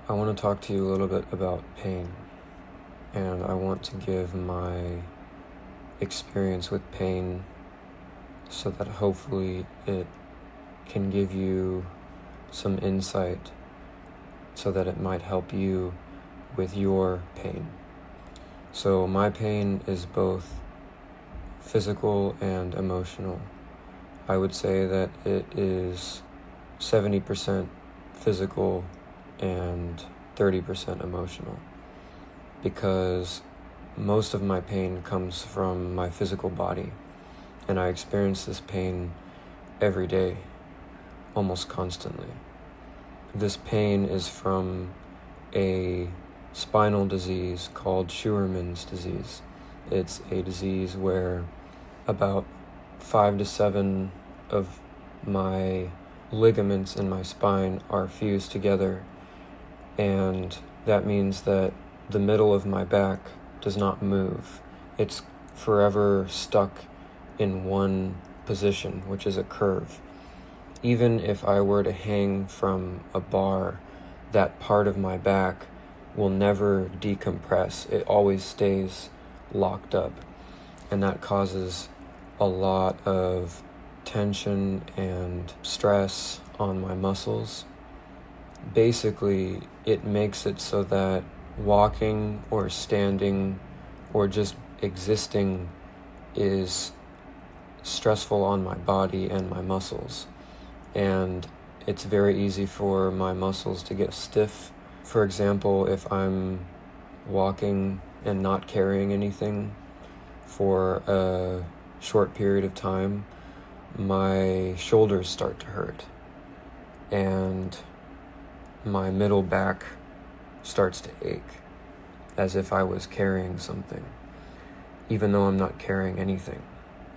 I want to talk to you a little bit about pain, and I want to give my experience with pain so that hopefully it can give you some insight so that it might help you with your pain. So my pain is both physical and emotional. I would say that it is 70% physical and 30% emotional, because most of my pain comes from my physical body, and I experience this pain every day, almost constantly. This pain is from a spinal disease called scheuermann's disease. It's a disease where about 5 to 7 of my ligaments in my spine are fused together, and that means that the middle of my back does not move. It's forever stuck in one position, which is a curve. Even if I were to hang from a bar, that part of my back will never decompress. It always stays locked up, and that causes a lot of tension and stress on my muscles. Basically, it makes it so that walking or standing or just existing is stressful on my body and my muscles. And it's very easy for my muscles to get stiff. For example, if I'm walking and not carrying anything for a short period of time, my shoulders start to hurt, and my middle back starts to ache, as if I was carrying something, even though I'm not carrying anything.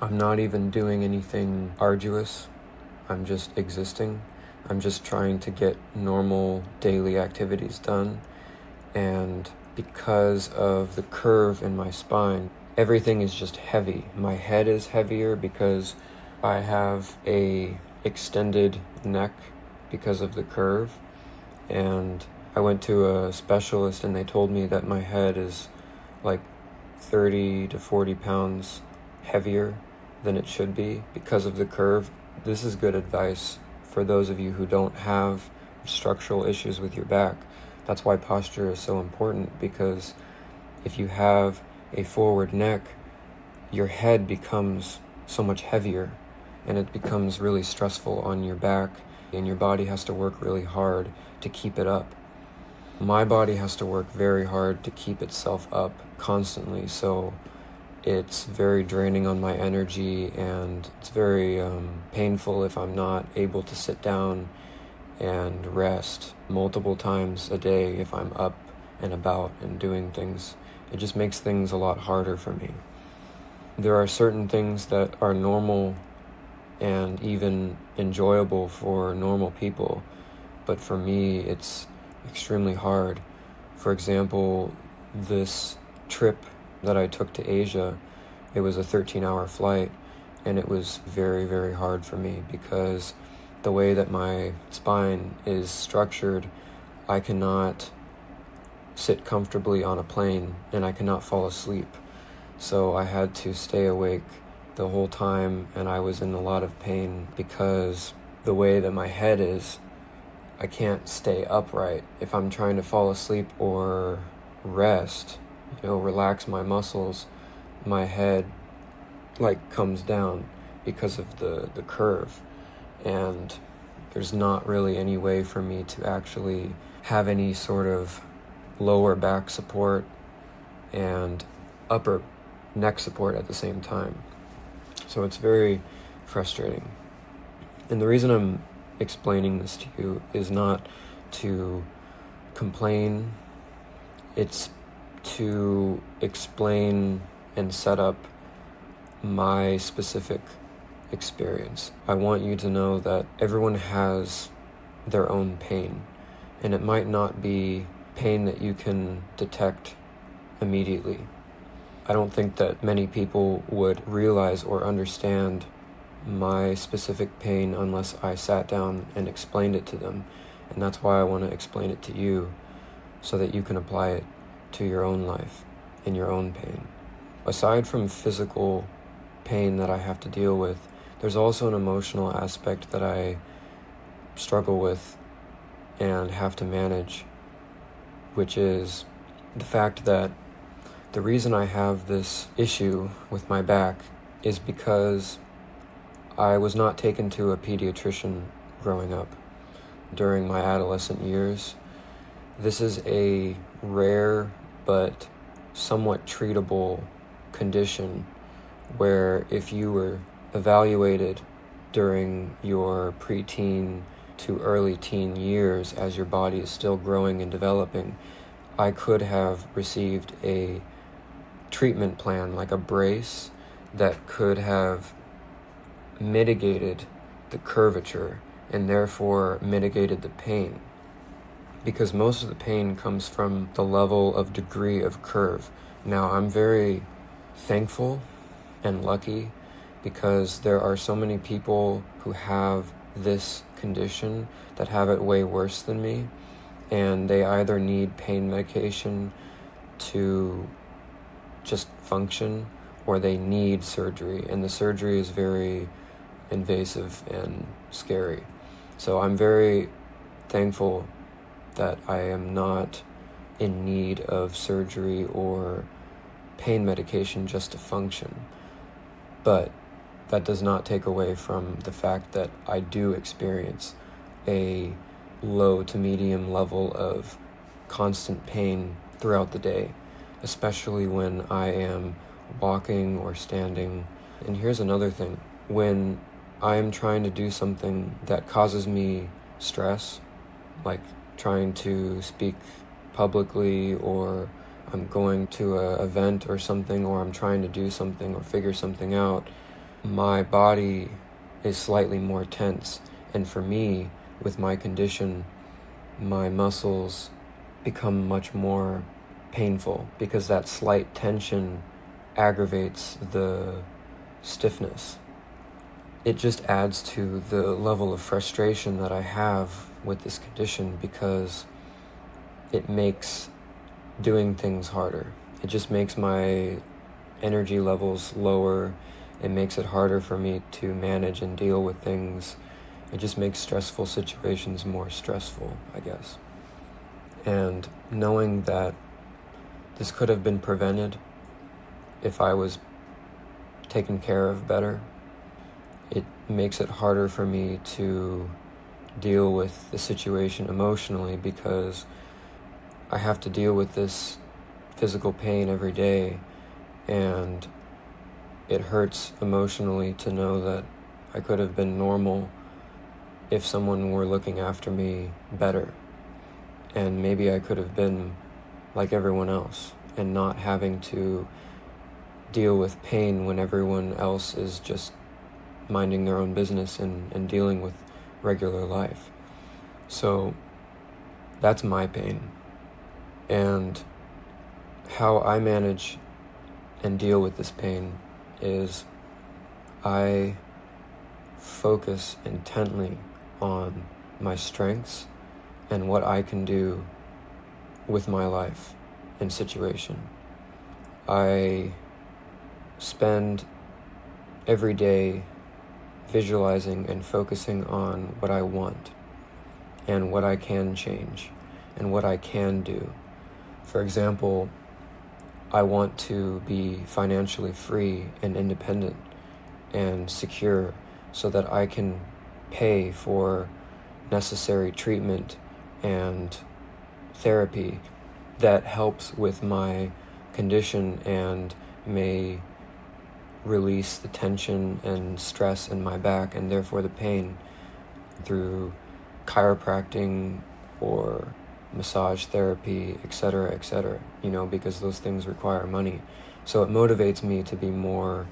I'm not even doing anything arduous. I'm just existing. I'm just trying to get normal daily activities done. And because of the curve in my spine, everything is just heavy. My head is heavier because I have a extended neck because of the curve. And I went to a specialist, and they told me that my head is like 30 to 40 pounds heavier than it should be because of the curve. This is good advice for those of you who don't have structural issues with your back. That's why posture is so important, because if you have a forward neck, your head becomes so much heavier, and it becomes really stressful on your back, and your body has to work really hard to keep it up. My body has to work very hard to keep itself up constantly, so it's very draining on my energy, and it's very painful if I'm not able to sit down and rest multiple times a day if I'm up and about and doing things. It just makes things a lot harder for me. There are certain things that are normal and even enjoyable for normal people, but for me it's extremely hard. For example, this trip that I took to Asia, it was a 13-hour flight, and it was very, very hard for me because the way that my spine is structured, I cannot sit comfortably on a plane, and I cannot fall asleep. So I had to stay awake the whole time, and I was in a lot of pain because the way that my head is, I can't stay upright. If I'm trying to fall asleep or rest, relax my muscles, my head comes down because of the curve, and there's not really any way for me to actually have any sort of lower back support and upper neck support at the same time. So it's very frustrating. And the reason I'm explaining this to you is not to complain, it's to explain and set up my specific experience. I want you to know that everyone has their own pain, and it might not be pain that you can detect immediately. I don't think that many people would realize or understand my specific pain unless I sat down and explained it to them, and that's why I want to explain it to you. so that you can apply it to your own life and your own pain. Aside from physical pain that I have to deal with, there's also an emotional aspect that I struggle with and have to manage, which is the fact that the reason I have this issue with my back is because I was not taken to a pediatrician growing up during my adolescent years. This is a rare but somewhat treatable condition where if you were evaluated during your preteen to early teen years as your body is still growing and developing, I could have received a treatment plan, like a brace, that could have mitigated the curvature and therefore mitigated the pain. Because most of the pain comes from the level of degree of curve. Now, I'm very thankful and lucky because there are so many people who have this condition that have it way worse than me, and they either need pain medication to just function or they need surgery, and the surgery is very invasive and scary. So I'm very thankful that I am not in need of surgery or pain medication just to function. But that does not take away from the fact that I do experience a low to medium level of constant pain throughout the day, especially when I am walking or standing. And here's another thing. When I am trying to do something that causes me stress, like trying to speak publicly, or I'm going to an event or something, or I'm trying to do something or figure something out, my body is slightly more tense. And for me, with my condition, my muscles become much more painful because that slight tension aggravates the stiffness. It just adds to the level of frustration that I have with this condition because it makes doing things harder. It just makes my energy levels lower. It makes it harder for me to manage and deal with things. It just makes stressful situations more stressful, I guess. And knowing that this could have been prevented if I was taken care of better, it makes it harder for me to deal with the situation emotionally because I have to deal with this physical pain every day, and it hurts emotionally to know that I could have been normal if someone were looking after me better. And maybe I could have been like everyone else and not having to deal with pain when everyone else is just minding their own business and dealing with regular life. So that's my pain. And how I manage and deal with this pain is I focus intently on my strengths and what I can do with my life and situation. I spend every day visualizing and focusing on what I want and what I can change and what I can do. For example, I want to be financially free and independent and secure so that I can pay for necessary treatment and therapy that helps with my condition and may release the tension and stress in my back and therefore the pain through chiropractic or massage therapy, etc., because those things require money. So it motivates me to be more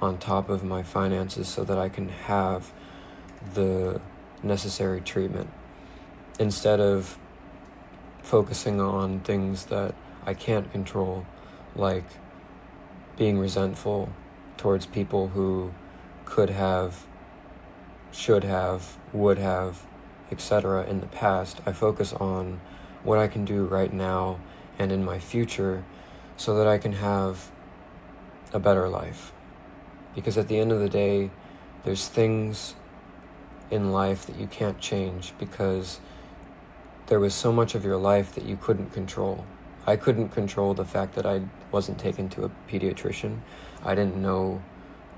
on top of my finances so that I can have the necessary treatment instead of focusing on things that I can't control, like being resentful towards people who could have, should have, would have, etc. in the past. I focus on what I can do right now and in my future so that I can have a better life. Because at the end of the day, there's things in life that you can't change because there was so much of your life that you couldn't control. I couldn't control the fact that I wasn't taken to a pediatrician. I didn't know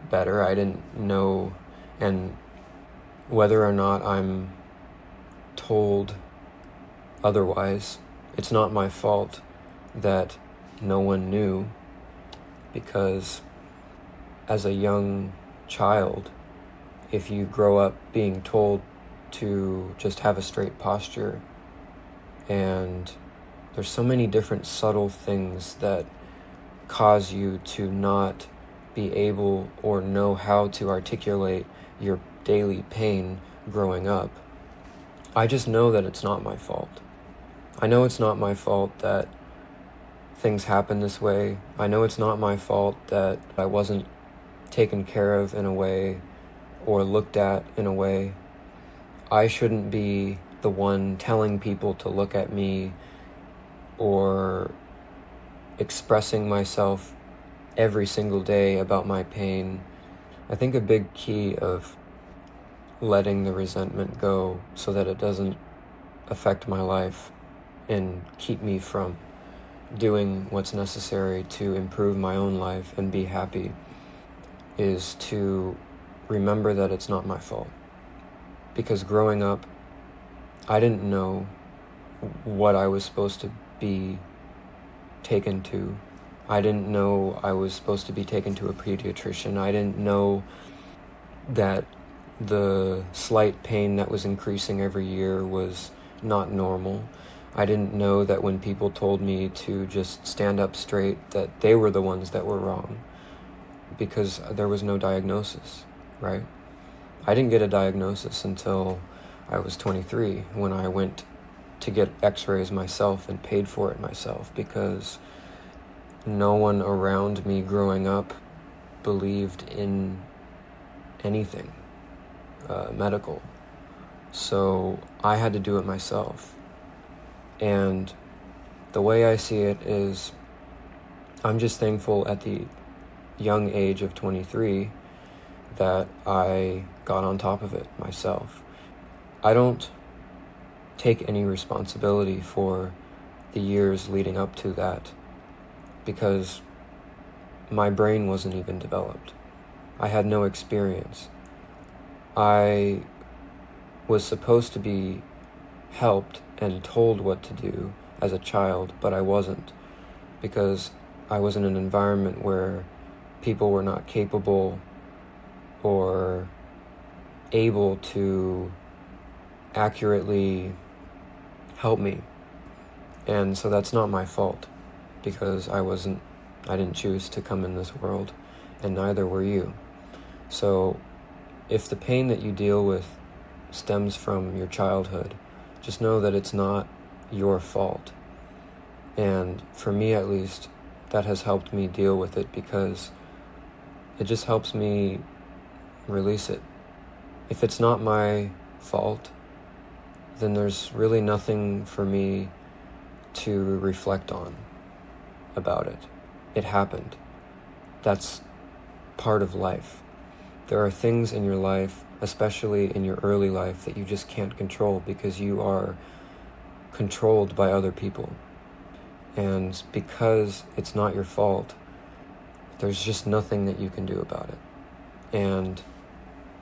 better. I didn't know, and whether or not I'm told otherwise, it's not my fault that no one knew, because as a young child, if you grow up being told to just have a straight posture, and there's so many different subtle things that cause you to not be able or know how to articulate your daily pain growing up. I just know that it's not my fault. I know it's not my fault that things happen this way. I know it's not my fault that I wasn't taken care of in a way or looked at in a way. I shouldn't be the one telling people to look at me or expressing myself every single day about my pain. I think a big key of letting the resentment go so that it doesn't affect my life and keep me from doing what's necessary to improve my own life and be happy is to remember that it's not my fault. Because growing up, I didn't know what I was supposed to be taken to. I didn't know I was supposed to be taken to a pediatrician. I didn't know that the slight pain that was increasing every year was not normal. I didn't know that when people told me to just stand up straight, that they were the ones that were wrong, because there was no diagnosis, right? I didn't get a diagnosis until I was 23, when I went to get x-rays myself and paid for it myself, because no one around me growing up believed in anything medical. So I had to do it myself. And the way I see it is, I'm just thankful at the young age of 23 that I got on top of it myself. I don't take any responsibility for the years leading up to that, because my brain wasn't even developed. I had no experience. I was supposed to be helped and told what to do as a child, but I wasn't, because I was in an environment where people were not capable or able to accurately help me. And so that's not my fault, because I didn't choose to come in this world, and neither were you. So if the pain that you deal with stems from your childhood, just know that it's not your fault. And for me, at least, that has helped me deal with it, because it just helps me release it. If it's not my fault, then there's really nothing for me to reflect on about it. It happened. That's part of life. There are things in your life, especially in your early life, that you just can't control because you are controlled by other people. And because it's not your fault, there's just nothing that you can do about it. And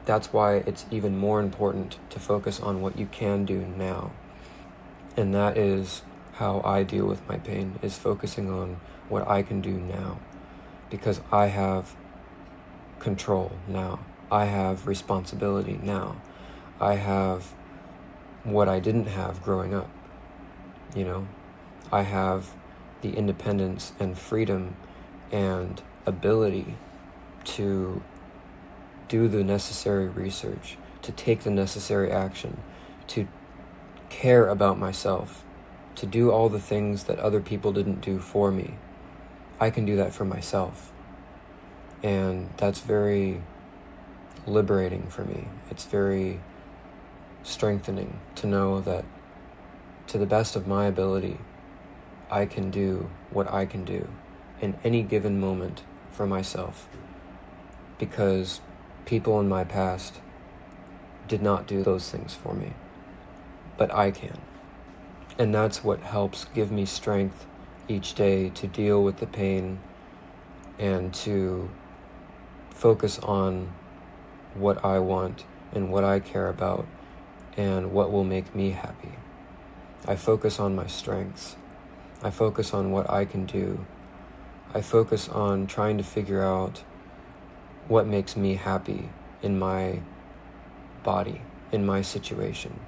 that's why it's even more important to focus on what you can do now. And that is how I deal with my pain, is focusing on what I can do now. Because I have control now. I have responsibility now. I have what I didn't have growing up. I have the independence and freedom and ability to do the necessary research, to take the necessary action, to care about myself, to do all the things that other people didn't do for me. I can do that for myself. And that's very liberating for me. It's very strengthening to know that to the best of my ability, I can do what I can do in any given moment for myself, because people in my past did not do those things for me, but I can. And that's what helps give me strength each day to deal with the pain and to focus on what I want and what I care about and what will make me happy. I focus on my strengths. I focus on what I can do. I focus on trying to figure out what makes me happy in my body, in my situation.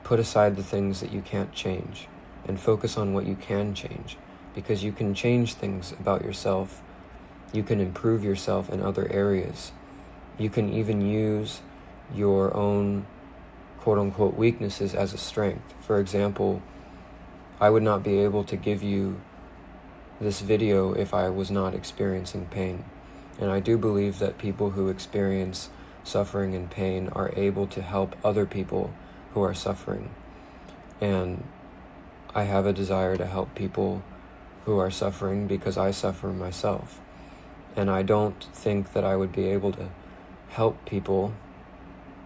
Put aside the things that you can't change and focus on what you can change, because you can change things about yourself. You can improve yourself in other areas. You can even use your own quote-unquote weaknesses as a strength. For example, I would not be able to give you this video if I was not experiencing pain. And I do believe that people who experience suffering and pain are able to help other people who are suffering. And I have a desire to help people who are suffering because I suffer myself. And I don't think that I would be able to help people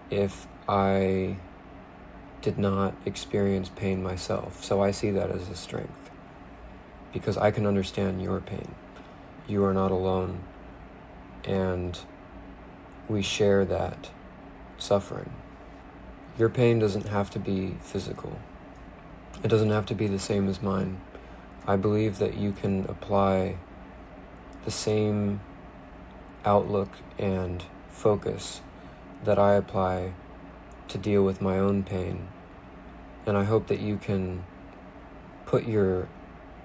if I did not experience pain myself. So I see that as a strength, because I can understand your pain. You are not alone, and we share that suffering. Your pain doesn't have to be physical. It doesn't have to be the same as mine. I believe that you can apply the same outlook and focus that I apply to deal with my own pain. And I hope that you can put your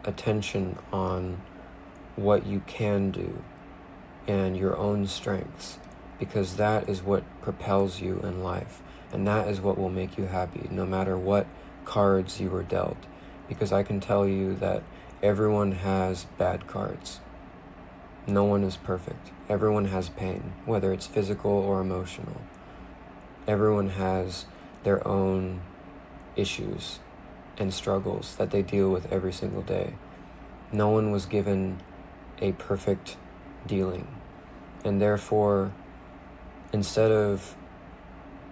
attention on what you can do and your own strengths, because that is what propels you in life, and that is what will make you happy, no matter what cards you were dealt. Because I can tell you that everyone has bad cards. No one is perfect. Everyone has pain, whether it's physical or emotional. Everyone has their own issues and struggles that they deal with every single day. No one was given a perfect dealing. And therefore, instead of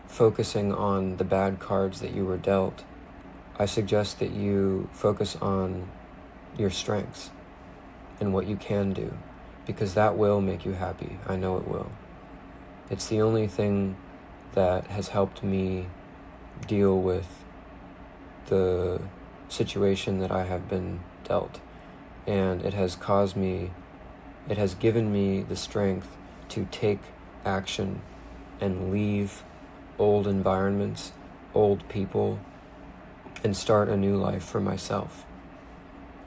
focusing on the bad cards that you were dealt, I suggest that you focus on your strengths and what you can do, because that will make you happy. I know it will. It's the only thing that has helped me deal with the situation that I have been dealt. And it has given me the strength to take action and leave old environments, old people, and start a new life for myself.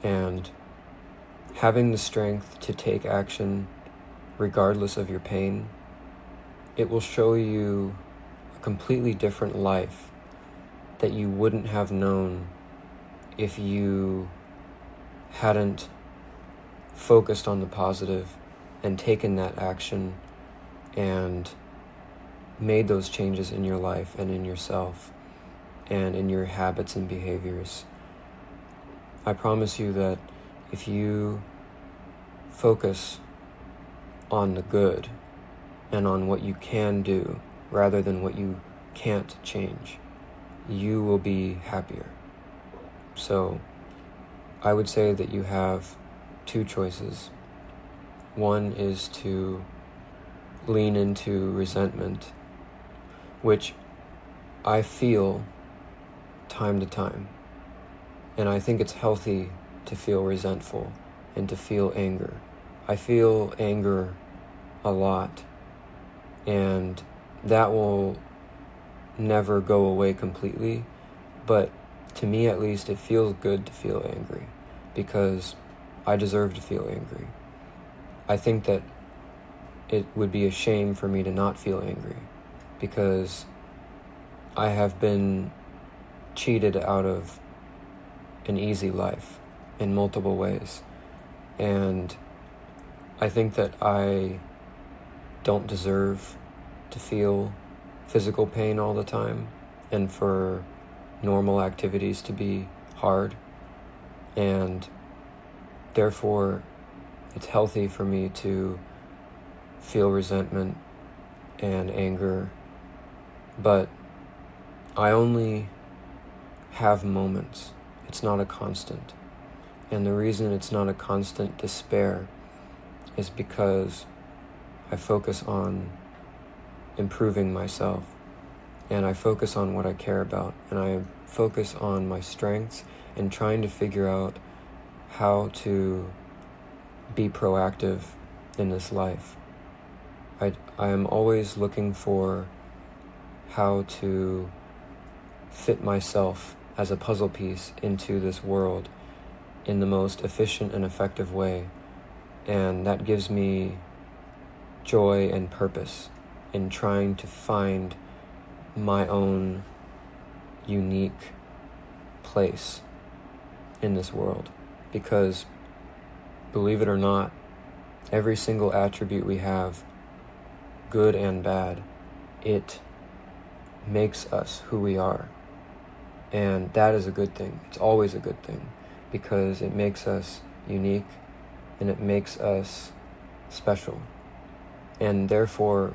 And having the strength to take action regardless of your pain, it will show you a completely different life that you wouldn't have known if you hadn't focused on the positive and taken that action and made those changes in your life and in yourself and in your habits and behaviors. I promise you that if you focus on the good and on what you can do rather than what you can't change, you will be happier. So I would say that you have two choices. One is to lean into resentment, which I feel time to time. And I think it's healthy to feel resentful and to feel anger. I feel anger a lot, and that will never go away completely, but to me at least it feels good to feel angry, because I deserve to feel angry. I think that it would be a shame for me to not feel angry, because I have been cheated out of an easy life in multiple ways, and I think that I don't deserve to feel physical pain all the time, and for normal activities to be hard, and therefore it's healthy for me to feel resentment and anger, but I only have moments. It's not a constant. And the reason it's not a constant despair is because I focus on improving myself, and I focus on what I care about, and I focus on my strengths and trying to figure out how to be proactive in this life. I am always looking for how to fit myself as a puzzle piece into this world in the most efficient and effective way, and that gives me joy and purpose in trying to find my own unique place in this world. Because, believe it or not, every single attribute we have, good and bad, it makes us who we are. And that is a good thing. It's always a good thing, because it makes us unique and it makes us special. And therefore,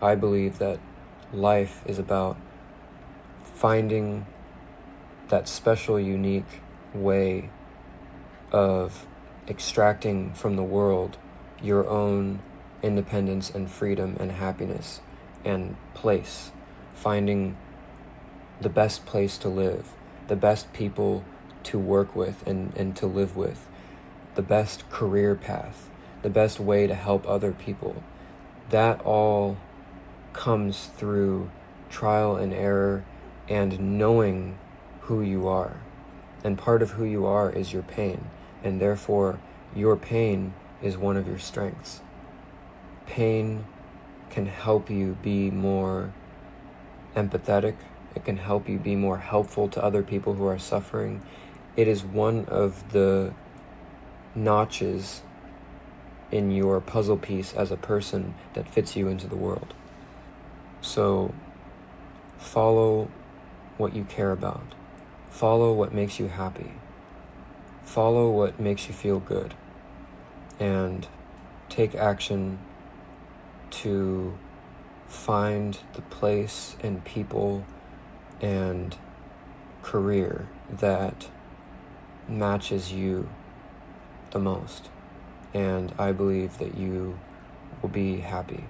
I believe that life is about finding that special, unique way of extracting from the world your own independence and freedom and happiness and place, finding the best place to live, the best people to work with and to live with, the best career path, the best way to help other people. That all comes through trial and error and knowing who you are. And part of who you are is your pain, and therefore your pain is one of your strengths. Pain can help you be more empathetic. It can help you be more helpful to other people who are suffering. It is one of the notches in your puzzle piece as a person that fits you into the world. So follow what you care about. Follow what makes you happy. Follow what makes you feel good. And take action to find the place and people and career that matches you the most. And I believe that you will be happy.